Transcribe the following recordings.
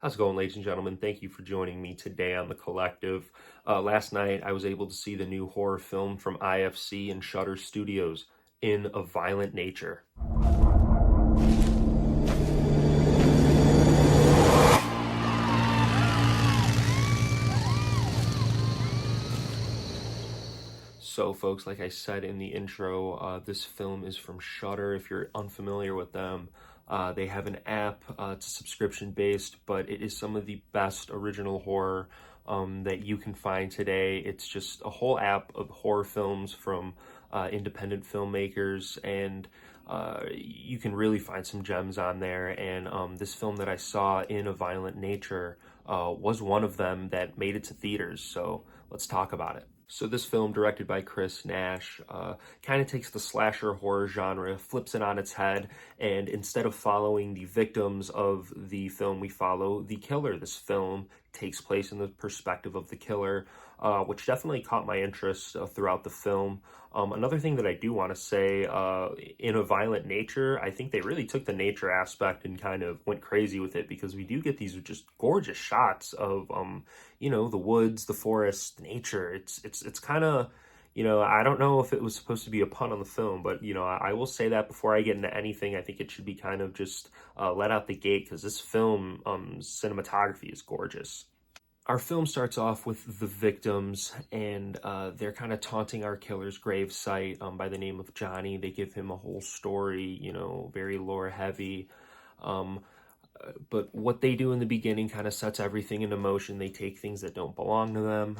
How's it going, ladies and gentlemen? Thank you for joining me today on The Collective. Last night, I was able to see the new horror film from IFC and Shudder Studios, In a Violent Nature. So, folks, like I said in the intro, this film is from Shudder. If you're unfamiliar with them, they have an app. It's subscription based, but it is some of the best original horror that you can find today. It's just a whole app of horror films from independent filmmakers, and you can really find some gems on there. And this film that I saw, In a Violent Nature, was one of them that made it to theaters. So let's talk about it. So this film, directed by Chris Nash, kind of takes the slasher horror genre, flips it on its head, and instead of following the victims of the film, we follow the killer. This film takes place in the perspective of the killer, which definitely caught my interest throughout the film. Another thing that I do want to say, In a Violent Nature, I think they really took the nature aspect and kind of went crazy with it, because we do get these just gorgeous shots of, the woods, the forest, nature. It's kind of, I don't know if it was supposed to be a pun on the film, but, I will say that before I get into anything, I think it should be kind of just let out the gate, because this film, cinematography is gorgeous. Our film starts off with the victims, and they're kind of taunting our killer's gravesite by the name of Johnny. They give him a whole story, very lore heavy. Um, but what they do in the beginning kind of sets everything into motion. They take things that don't belong to them,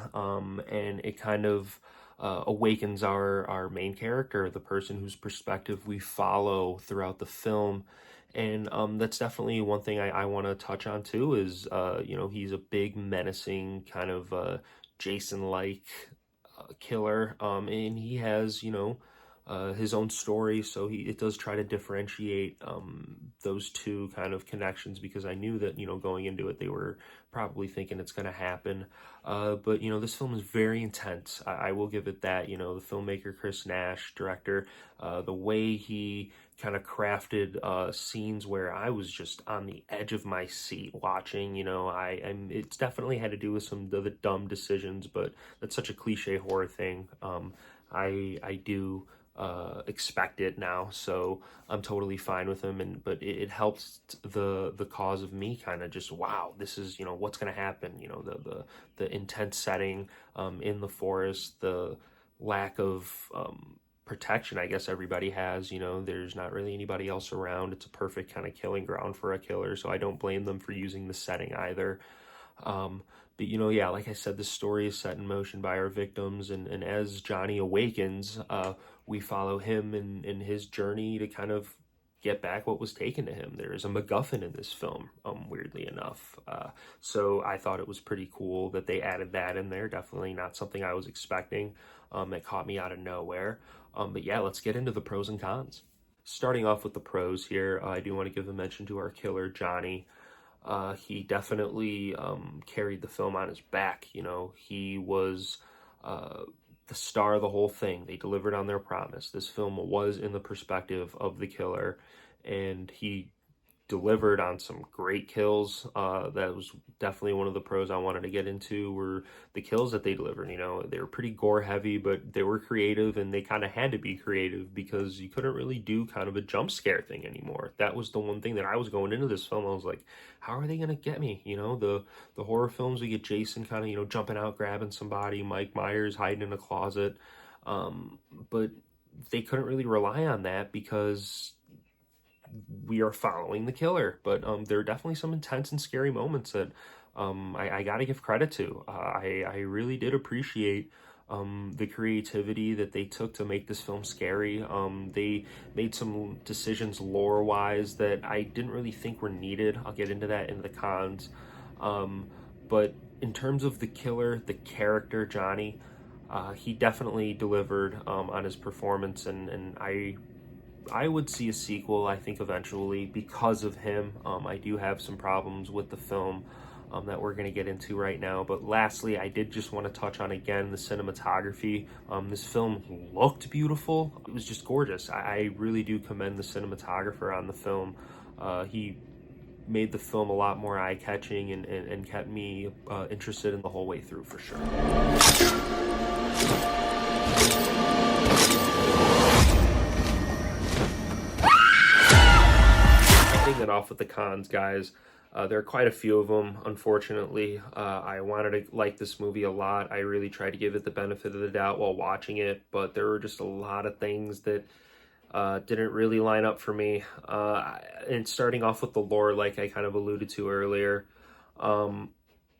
and it kind of awakens our main character, the person whose perspective we follow throughout the film. And that's definitely one thing I want to touch on too, is he's a big menacing kind of Jason-like killer, and he has his own story, so it does try to differentiate those two kind of connections, because I knew that going into it they were probably thinking it's going to happen. But this film is very intense. I will give it that. The filmmaker Chris Nash, director, the way he kind of crafted scenes where I was just on the edge of my seat watching. It's definitely had to do with some of the dumb decisions, but that's such a cliche horror thing. I do expect it now, so I'm totally fine with him. But it helps the cause of me kind of just, wow, this is what's gonna happen. The intense setting in the forest, the lack of protection I guess everybody has. There's not really anybody else around. It's a perfect kind of killing ground for a killer, so I don't blame them for using the setting either. But yeah, like I said, this story is set in motion by our victims, and as Johnny awakens, we follow him in his journey to kind of get back what was taken to him. There is a MacGuffin in this film, weirdly enough. So I thought it was pretty cool that they added that in there. Definitely not something I was expecting. It caught me out of nowhere. But yeah, let's get into the pros and cons. Starting off with the pros here, I do want to give a mention to our killer, Johnny. He definitely carried the film on his back. He was the star of the whole thing. They delivered on their promise. This film was in the perspective of the killer, and he delivered on some great kills. That was definitely one of the pros I wanted to get into, were the kills that they delivered. They were pretty gore heavy, but they were creative, and they kind of had to be creative because you couldn't really do kind of a jump scare thing anymore. That was the one thing that I was going into this film. I was like, how are they going to get me? The horror films, we get Jason kind of, jumping out, grabbing somebody, Mike Myers hiding in a closet. But they couldn't really rely on that because we are following the killer. But there are definitely some intense and scary moments that I got to give credit to. I really did appreciate the creativity that they took to make this film scary. They made some decisions lore-wise that I didn't really think were needed. I'll get into that in the cons. But in terms of the killer, the character, Johnny, he definitely delivered on his performance, and I would see a sequel, I think, eventually because of him. I do have some problems with the film that we're going to get into right now. But lastly, I did just want to touch on, again, the cinematography. This film looked beautiful. It was just gorgeous. I really do commend the cinematographer on the film. He made the film a lot more eye-catching and kept me interested in the whole way through, for sure. Taking it off with the cons, guys. There are quite a few of them, unfortunately. I wanted to like this movie a lot. I really tried to give it the benefit of the doubt while watching it, but there were just a lot of things that didn't really line up for me. And starting off with the lore, like I kind of alluded to earlier, the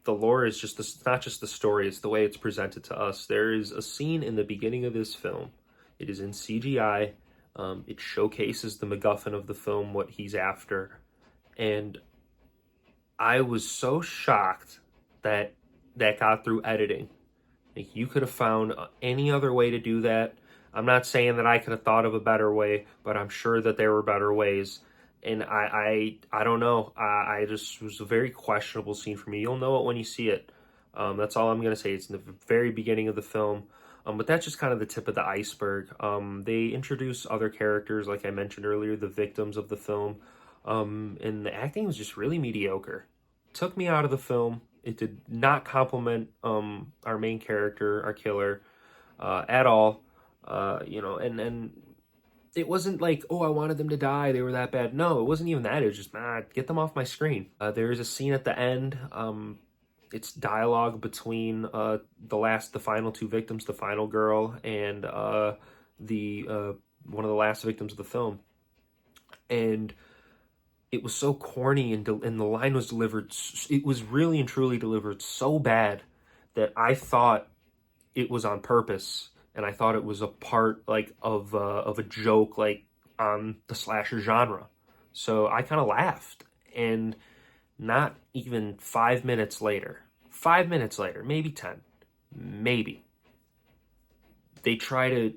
lore is just this, not just the story, it's the way it's presented to us. There is a scene in the beginning of this film. It is in CGI. It showcases the MacGuffin of the film, what he's after. And I was so shocked that that got through editing. Like, you could have found any other way to do that. I'm not saying that I could have thought of a better way, but I'm sure that there were better ways. And I don't know. I just, it was a very questionable scene for me. You'll know it when you see it. That's all I'm going to say. It's in the very beginning of the film. But that's just kind of the tip of the iceberg. They introduce other characters, like I mentioned earlier, the victims of the film. And the acting was just really mediocre. Took me out of the film. It did not complement our main character, our killer, at all. And it wasn't like, oh, I wanted them to die, they were that bad. No, it wasn't even that. It was just, get them off my screen. There is a scene at the end. It's dialogue between the final two victims, the final girl and the one of the last victims of the film. And it was so corny, and the line was delivered, it was really and truly delivered so bad that I thought it was on purpose, and I thought it was a part like of a joke, like on the slasher genre. So I kind of laughed, and not even 5 minutes later, maybe 10, maybe, they try to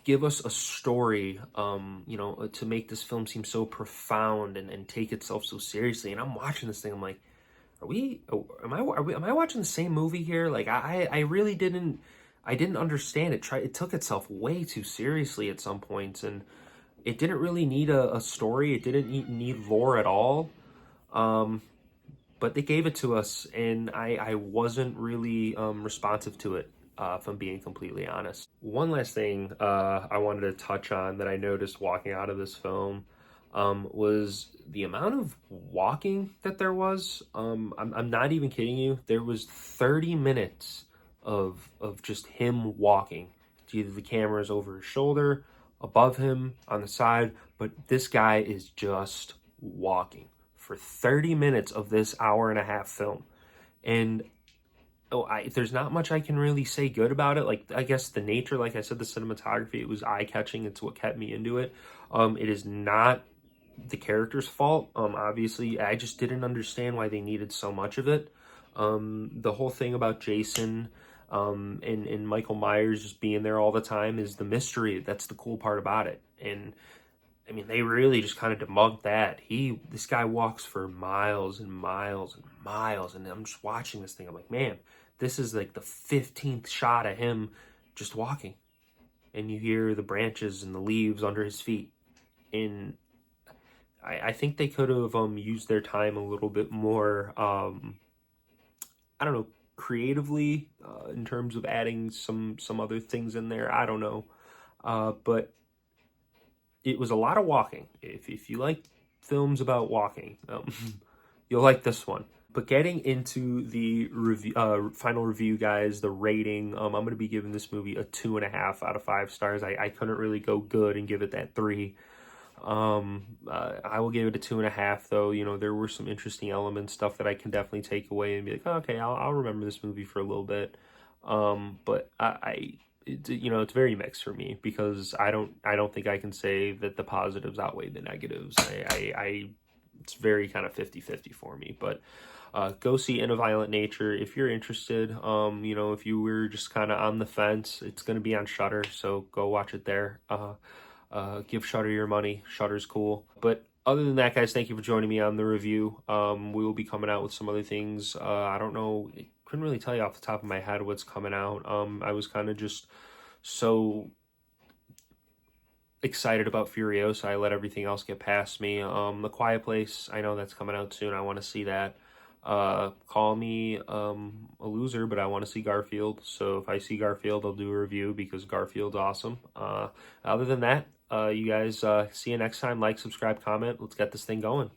give us a story, to make this film seem so profound and take itself so seriously. And I'm watching this thing, I'm like, am I watching the same movie here? Like, I really didn't understand it. It took itself way too seriously at some points, and it didn't really need a story. It didn't need lore at all. But they gave it to us, and I wasn't really responsive to it, if I'm being completely honest. One last thing I wanted to touch on that I noticed walking out of this film was the amount of walking that there was. I'm not even kidding you. There was 30 minutes of just him walking. Either the camera is over his shoulder, above him, on the side, but this guy is just walking for 30 minutes of this hour-and-a-half film. And there's not much I can really say good about it. Like, I guess the nature, like I said, the cinematography, it was eye-catching. It's what kept me into it. It is not the character's fault. Obviously, I just didn't understand why they needed so much of it. The whole thing about Jason and Michael Myers just being there all the time is the mystery. That's the cool part about it. And I mean, they really just kind of debunked that. This guy walks for miles and miles and miles, and I'm just watching this thing. I'm like, man, this is like the 15th shot of him just walking. And you hear the branches and the leaves under his feet. And I think they could have used their time a little bit more, I don't know, creatively, in terms of adding some other things in there. I don't know. But it was a lot of walking. If you like films about walking, you'll like this one. But getting into the final review, guys, the rating, I'm going to be giving this movie a 2.5 out of 5 stars. I couldn't really go good and give it that 3. I will give it a 2.5, though. You know, there were some interesting elements, stuff that I can definitely take away and be like, oh, okay, I'll remember this movie for a little bit. But it's very mixed for me, because I don't think I can say that the positives outweigh the negatives. It's very kind of 50-50 for me. But go see In a Violent Nature if you're interested. If you were just kind of on the fence, it's going to be on Shudder, so go watch it there. Give Shudder your money. Shudder's cool. But other than that, guys, thank you for joining me on the review. We will be coming out with some other things. I don't know. Couldn't really tell you off the top of my head what's coming out. I was kind of just so excited about Furiosa. I let everything else get past me. The Quiet Place, I know that's coming out soon. I want to see that. Call me a loser, but I want to see Garfield. So if I see Garfield, I'll do a review because Garfield's awesome. Other than that, you guys see you next time. Like, subscribe, comment. Let's get this thing going.